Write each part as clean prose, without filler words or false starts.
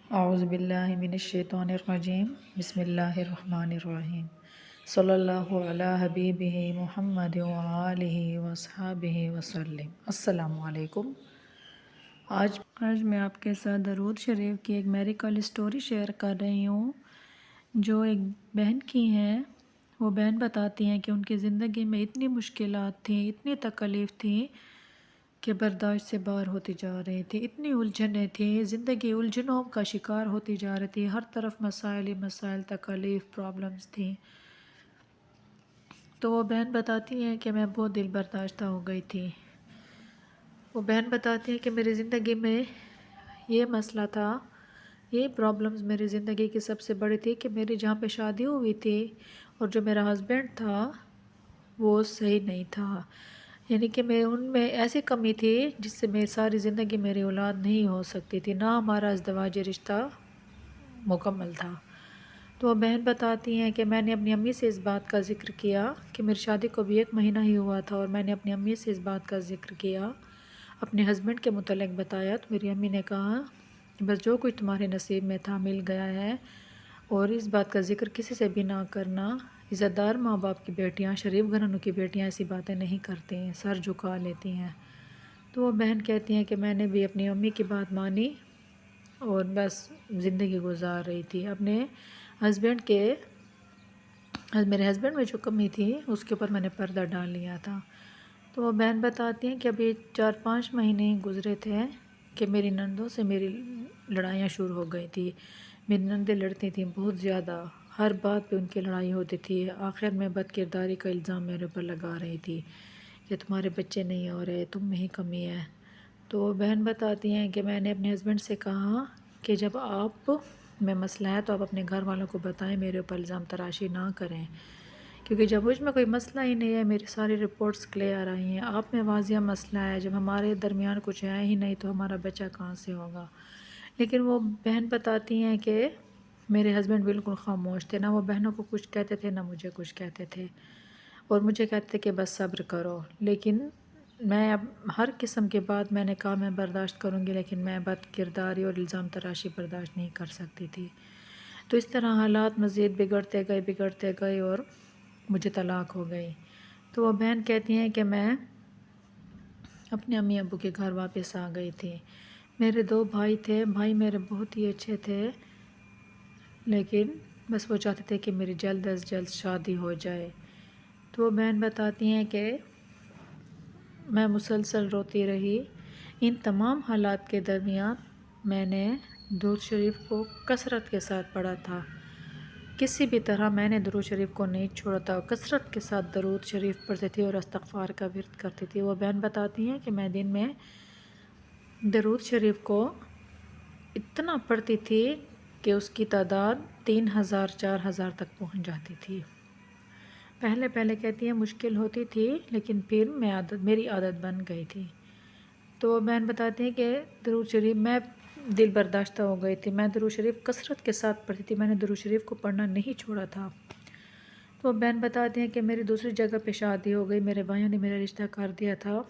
اعوذ باللہ من الشیطان الرجیم بسم اللہ الرحمن الرحیم صلی اللہ علی حبیبہ محمد وآلہ وصحابہ وسلم۔ السلام علیکم۔ آج میں آپ کے ساتھ درود شریف کی ایک میریکل اسٹوری شیئر کر رہی ہوں جو ایک بہن کی ہے۔ وہ بہن بتاتی ہیں کہ ان کی زندگی میں اتنی مشکلات تھیں، اتنی تکلیف تھی کہ برداشت سے باہر ہوتی جا رہی تھی، اتنی الجھنیں تھیں، زندگی الجھنوں کا شکار ہوتی جا رہی تھی، ہر طرف مسائل ہی مسائل، تکالیف، پرابلمز تھیں۔ تو وہ بہن بتاتی ہیں کہ میں بہت دل برداشتہ ہو گئی تھی۔ وہ بہن بتاتی ہیں کہ میری زندگی میں یہ مسئلہ تھا، یہ پرابلمز میری زندگی کی سب سے بڑی تھی کہ میری جہاں پہ شادی ہوئی تھی اور جو میرا ہسبینڈ تھا وہ صحیح نہیں تھا، یعنی کہ میں ان میں ایسی کمی تھی جس سے میری ساری زندگی میری اولاد نہیں ہو سکتی تھی، نہ ہمارا ازدواجی رشتہ مکمل تھا۔ تو وہ بہن بتاتی ہیں کہ میں نے اپنی امی سے اس بات کا ذکر کیا کہ میری شادی کو بھی 1 مہینہ ہی ہوا تھا، اور میں نے اپنی امی سے اس بات کا ذکر کیا، اپنے ہسبینڈ کے متعلق بتایا، تو میری امی نے کہا بس جو کچھ تمہارے نصیب میں تھا مل گیا ہے، اور اس بات کا ذکر کسی سے بھی نہ کرنا، عزت دار ماں باپ کی بیٹیاں، شریف گھرانوں کی بیٹیاں ایسی باتیں نہیں کرتی ہیں، سر جھکا لیتی ہیں۔ تو وہ بہن کہتی ہیں کہ میں نے بھی اپنی امی کی بات مانی اور بس زندگی گزار رہی تھی۔ اپنے ہسبینڈ کے میرے ہسبینڈ میں جو کمی تھی اس کے اوپر میں نے پردہ ڈال لیا تھا۔ تو وہ بہن بتاتی ہیں کہ ابھی 4-5 مہینے گزرے تھے کہ میری نندوں سے میری لڑائیاں شروع ہو گئی تھی۔ میری نندیں لڑتی تھیں بہت زیادہ، ہر بات پہ ان کی لڑائی ہوتی تھی، آخر میں بد کرداری کا الزام میرے اوپر لگا رہی تھی کہ تمہارے بچے نہیں ہو رہے، تم میں ہی کمی ہے۔ تو وہ بہن بتاتی ہیں کہ میں نے اپنے ہسبینڈ سے کہا کہ جب آپ میں مسئلہ ہے تو آپ اپنے گھر والوں کو بتائیں، میرے اوپر الزام تراشی نہ کریں، کیونکہ جب مجھ میں کوئی مسئلہ ہی نہیں ہے، میری ساری رپورٹس کلیئر آئی ہیں، آپ میں واضح مسئلہ ہے، جب ہمارے درمیان کچھ ہے ہی نہیں تو ہمارا بچہ کہاں سے ہوگا۔ لیکن وہ بہن بتاتی ہیں کہ میرے ہسبینڈ بالکل خاموش تھے، نہ وہ بہنوں کو کچھ کہتے تھے نہ مجھے کچھ کہتے تھے، اور مجھے کہتے تھے کہ بس صبر کرو۔ لیکن میں اب ہر قسم کی بات میں نے کہا میں برداشت کروں گی، لیکن میں بد کرداری اور الزام تراشی برداشت نہیں کر سکتی تھی۔ تو اس طرح حالات مزید بگڑتے گئے اور مجھے طلاق ہو گئی۔ تو وہ بہن کہتی ہیں کہ میں اپنے امی ابو کے گھر واپس آ گئی تھی۔ میرے 2 بھائی تھے، بھائی میرے بہت ہی اچھے تھے، لیکن بس وہ چاہتے تھے کہ میری جلد از جلد شادی ہو جائے۔ تو وہ بہن بتاتی ہیں کہ میں مسلسل روتی رہی۔ ان تمام حالات کے درمیان میں نے درود شریف کو کثرت کے ساتھ پڑھا تھا، کسی بھی طرح میں نے درود شریف کو نہیں چھوڑا تھا، کثرت کے ساتھ درود شریف پڑھتی تھی اور استغفار کا ورد کرتی تھی۔ وہ بہن بتاتی ہیں کہ میں دن میں درود شریف کو اتنا پڑھتی تھی کہ اس کی تعداد 3000-4000 تک پہنچ جاتی تھی۔ پہلے کہتی ہیں مشکل ہوتی تھی، لیکن پھر میری عادت بن گئی تھی۔ تو وہ بہن بتاتی ہیں کہ درود شریف میں دل برداشتہ ہو گئی تھی، میں درود شریف کثرت کے ساتھ پڑھتی تھی، میں نے درود شریف کو پڑھنا نہیں چھوڑا تھا۔ تو وہ بہن بتاتی ہیں کہ میری دوسری جگہ پہ شادی ہو گئی، میرے بھائیوں نے میرا رشتہ کر دیا تھا،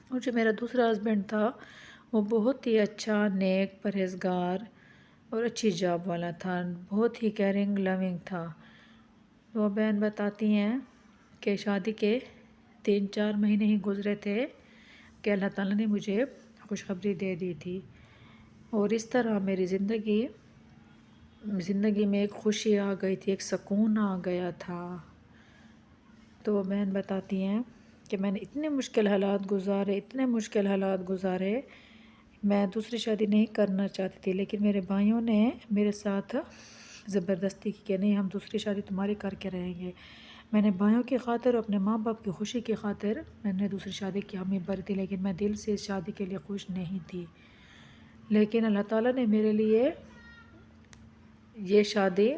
اور جو میرا دوسرا ہسبینڈ تھا وہ بہت ہی اچھا، نیک، پرہیزگار اور اچھی جاب والا تھا، بہت ہی کیئرنگ، لونگ تھا۔ وہ بہن بتاتی ہیں کہ شادی کے 3-4 مہینے ہی گزرے تھے کہ اللہ تعالیٰ نے مجھے خوشخبری دے دی تھی، اور اس طرح میری زندگی میں ایک خوشی آ گئی تھی، ایک سکون آ گیا تھا۔ تو وہ بہن بتاتی ہیں کہ میں نے اتنے مشکل حالات گزارے، میں دوسری شادی نہیں کرنا چاہتی تھی، لیکن میرے بھائیوں نے میرے ساتھ زبردستی کی کہ نہیں، ہم دوسری شادی تمہاری کر کے رہیں گے۔ میں نے بھائیوں کی خاطر، اپنے ماں باپ کی خوشی کی خاطر میں نے دوسری شادی کی حامی بھری تھی، لیکن میں دل سے اس شادی کے لیے خوش نہیں تھی۔ لیکن اللہ تعالیٰ نے میرے لیے یہ شادی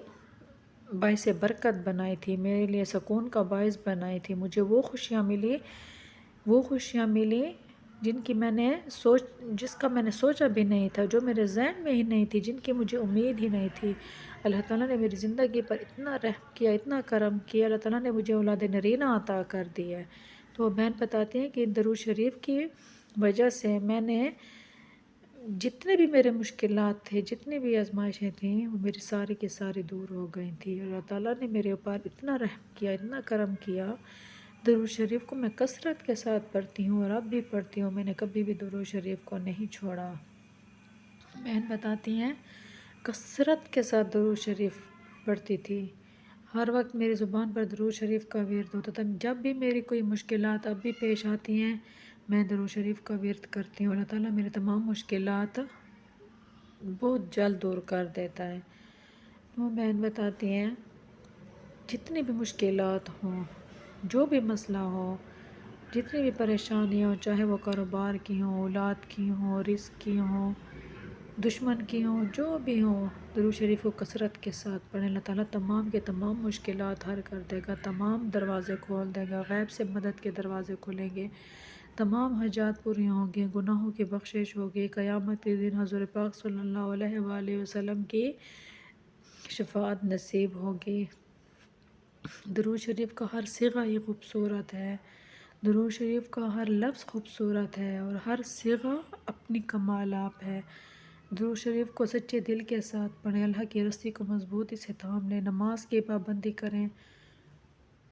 باعث برکت بنائی تھی، میرے لیے سکون کا باعث بنائی تھی، مجھے وہ خوشیاں ملی جس کا میں نے سوچا بھی نہیں تھا، جو میرے ذہن میں ہی نہیں تھی، جن کی مجھے امید ہی نہیں تھی۔ اللہ تعالیٰ نے میری زندگی پر اتنا رحم کیا، اتنا کرم کیا، اللہ تعالیٰ نے مجھے اولاد نرینہ عطا کر دی ہے۔ تو وہ بہن بتاتی ہیں کہ درود شریف کی وجہ سے میں نے جتنے بھی میرے مشکلات تھے، جتنی بھی آزمائشیں تھیں، وہ میری ساری کی ساری دور ہو گئی تھیں۔ اللہ تعالیٰ نے میرے اوپر اتنا رحم کیا، اتنا کرم کیا۔ درود شریف کو میں کثرت کے ساتھ پڑھتی ہوں اور اب بھی پڑھتی ہوں، میں نے کبھی بھی درود شریف کو نہیں چھوڑا۔ بہن بتاتی ہیں کثرت کے ساتھ درود شریف پڑھتی تھی، ہر وقت میری زبان پر درود شریف کا ورد ہوتا تھا۔ جب بھی میری کوئی مشکلات اب بھی پیش آتی ہیں، میں درود شریف کا ورد کرتی ہوں، اللہ تعالیٰ میرے تمام مشکلات بہت جلد دور کر دیتا ہے۔ وہ بہن بتاتی ہیں جتنی بھی مشکلات ہوں، جو بھی مسئلہ ہو، جتنی بھی پریشانیاں ہوں، چاہے وہ کاروبار کی ہوں، اولاد کی ہوں، رزق کی ہوں، دشمن کی ہوں، جو بھی ہوں، درود شریف کو کثرت کے ساتھ پڑھیں، اللہ تعالیٰ تمام کے تمام مشکلات حل کر دے گا، تمام دروازے کھول دے گا، غیب سے مدد کے دروازے کھلیں گے، تمام حاجات پوری ہوں گی، گناہوں کی بخشش ہوگی، قیامت کے دن حضور پاک صلی اللہ علیہ وآلہ وسلم کی شفاعت نصیب ہوگی۔ درود شریف کا ہر صیغہ ہی خوبصورت ہے، درود شریف کا ہر لفظ خوبصورت ہے اور ہر صیغہ اپنی کمالات ہے۔ درود شریف کو سچے دل کے ساتھ پڑھیں، اللہ کی رسی کو مضبوطی سے تھام لیں، نماز کی پابندی کریں،